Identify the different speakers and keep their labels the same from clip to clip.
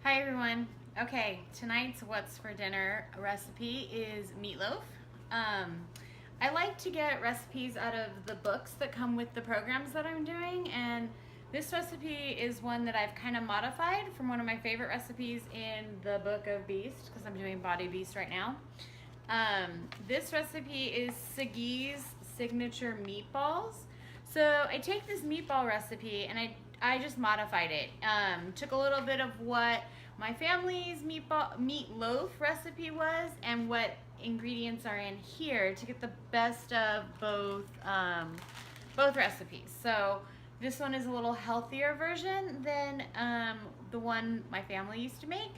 Speaker 1: Hi everyone. Okay, tonight's what's for dinner recipe is meatloaf. I like to get recipes out of the books that come with the programs that I'm doing, and this recipe is one that I've kind of modified from one of my favorite recipes in the Book of Beast, because I'm doing Body Beast right now. This recipe is Siggy's signature meatballs. So I take this meatball recipe and I just modified it. Took a little bit of what my family's meatloaf recipe was and what ingredients are in here to get the best of both recipes. So this one is a little healthier version than the one my family used to make.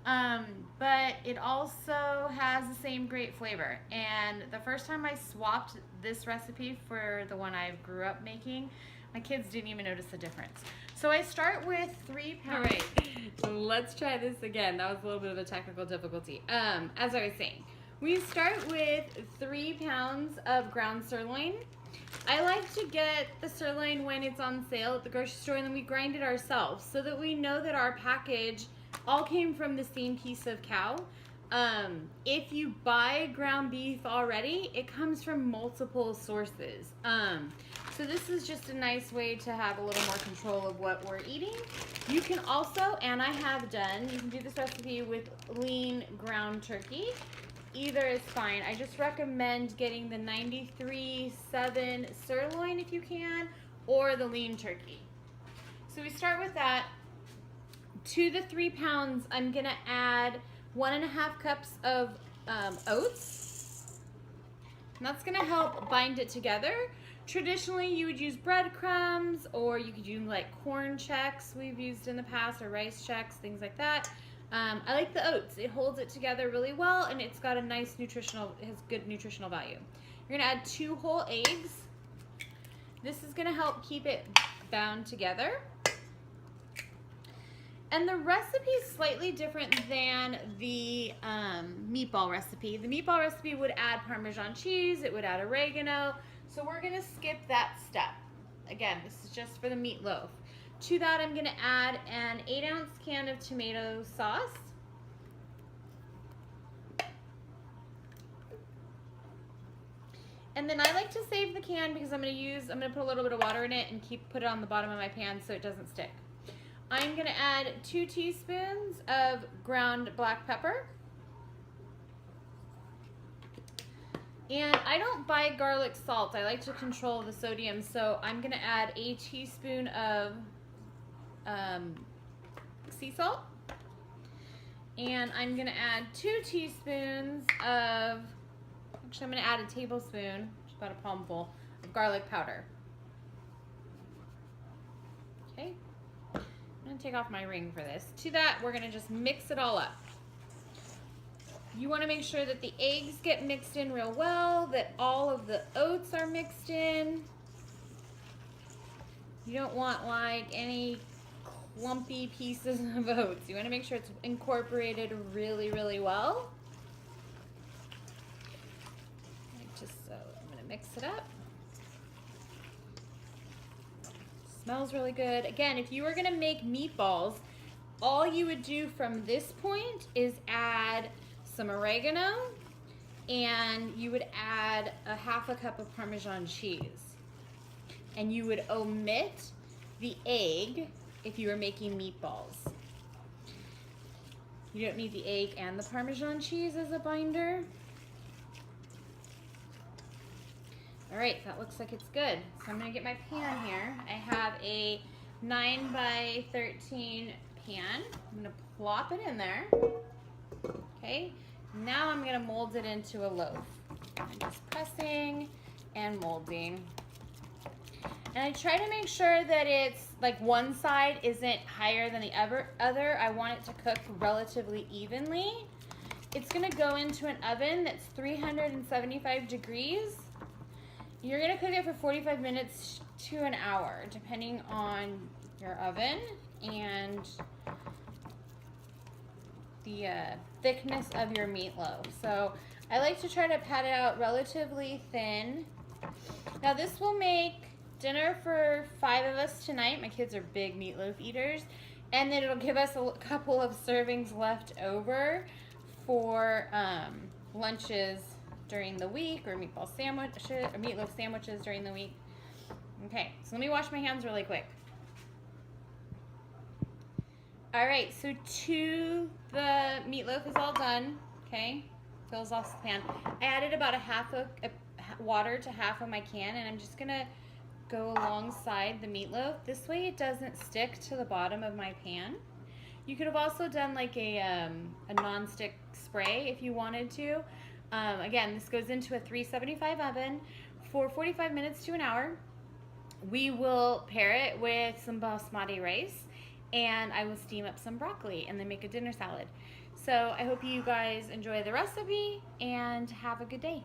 Speaker 1: But it also has the same great flavor. And the first time I swapped this recipe for the one I grew up making, my kids didn't even notice the difference. So I start with 3 pounds.
Speaker 2: All right, so let's try this again. That was a little bit of a technical difficulty. As I was saying, we start with 3 pounds of ground sirloin. I like to get the sirloin when it's on sale at the grocery store, and then we grind it ourselves so that we know that our package all came from the same piece of cow. If you buy ground beef already, it comes from multiple sources. So this is just a nice way to have a little more control of what we're eating. You can also, and I have done, you can do this recipe with lean ground turkey. Either is fine. I just recommend getting the 93.7 sirloin if you can, or the lean turkey. So we start with that. To the 3 pounds, I'm gonna add 1.5 cups of oats. And that's gonna help bind it together. Traditionally, you would use breadcrumbs, or you could use like corn checks we've used in the past, or rice checks, things like that. I like the oats. It holds it together really well, and it's got a nice it has good nutritional value. You're gonna add 2 whole eggs. This is gonna help keep it bound together. And the recipe is slightly different than the meatball recipe. The meatball recipe would add Parmesan cheese, it would add oregano, so we're gonna skip that step. Again, this is just for the meatloaf. To that, I'm gonna add an 8-ounce can of tomato sauce. And then I like to save the can because I'm gonna put a little bit of water in it and put it on the bottom of my pan so it doesn't stick. I'm gonna add 2 teaspoons of ground black pepper. And I don't buy garlic salt. I like to control the sodium, so I'm gonna add a teaspoon of sea salt. And I'm gonna add 2 teaspoons of, actually I'm gonna add a tablespoon, which is about a palmful, of garlic powder. Okay. I'm gonna take off my ring for this. To that, we're gonna just mix it all up. You wanna make sure that the eggs get mixed in real well, that all of the oats are mixed in. You don't want like any clumpy pieces of oats. You wanna make sure it's incorporated really, really well. Just so, I'm gonna mix it up. Smells really good. Again, if you were gonna make meatballs, all you would do from this point is add some oregano, and you would add a 1/2 cup of Parmesan cheese. And you would omit the egg if you were making meatballs. You don't need the egg and the Parmesan cheese as a binder. All right, that looks like it's good. So I'm gonna get my pan here. I have a 9 by 13 pan. I'm gonna plop it in there. Okay, now I'm gonna mold it into a loaf. I'm just pressing and molding. And I try to make sure that it's like one side isn't higher than the other. I want it to cook relatively evenly. It's gonna go into an oven that's 375 degrees. You're gonna cook it for 45 minutes to an hour, depending on your oven and the thickness of your meatloaf. So I like to try to pat it out relatively thin. Now this will make dinner for 5 of us tonight. My kids are big meatloaf eaters. And then it'll give us a couple of servings left over for lunches during the week, or meatloaf sandwiches during the week. Okay, so let me wash my hands really quick. All right, so the meatloaf is all done. Okay, fills off the pan. I added about a water to half of my can, and I'm just gonna go alongside the meatloaf. This way it doesn't stick to the bottom of my pan. You could have also done like a non-stick spray if you wanted to. Again, this goes into a 375 oven for 45 minutes to an hour. We will pair it with some basmati rice, and I will steam up some broccoli and then make a dinner salad. So I hope you guys enjoy the recipe and have a good day.